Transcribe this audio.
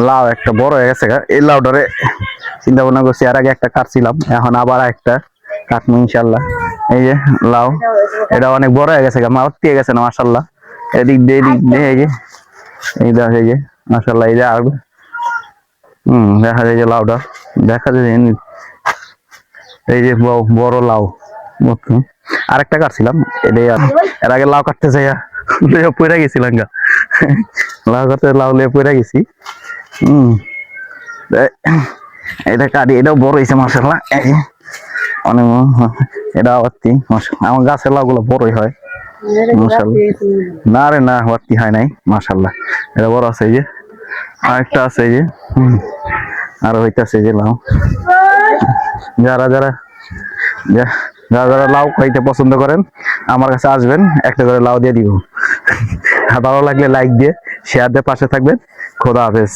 লাউ একটা বড় হয়ে গেছে এই লাউটারে চিন্তা ভাবনা করছি আর আগে একটা কাটছিলাম এখন আবার একটা কাটবো ইনশাল্লাহ। এই যে লাউ এটা অনেক বড় হয়ে গেছে মা দিয়ে গেছে না মাশাল্লাহ। এদিক দিয়ে এই যে এই দেখা এই যে মাশাল্লাহ এই যে আর দেখা যায় যে লাউটা দেখা যায় এই যে বড় লাউ আরেকটা কাটছিলাম এটাই আর এর আগে লাউ কাটতে যাইয়া পড়ে গেছিলাম গা লাউ কাটতে লাউ লিয়ে পড়ে গেছি। এটা কাটি এটাও বড় হয়েছে মাশাল্লাহ অনেক এটা ভর্তি আমার গাছের লাউ গুলো বড়ই হয় মাশাল্লাহ। না রে না ভর্তি হয় নাই মাশাল্লাহ এটা বড় আছে এই যে আরেকটা আছে এই যে আর হইতাছে যে লাউ যারা যারা যারা যারা লাউ খাইতে পছন্দ করেন আমার কাছে আসবেন একটা করে লাউ দিয়ে দিব। ভালো লাগলে লাইক দিয়ে শেয়ার দিয়ে পাশে থাকবেন। খোদা হাফেজ।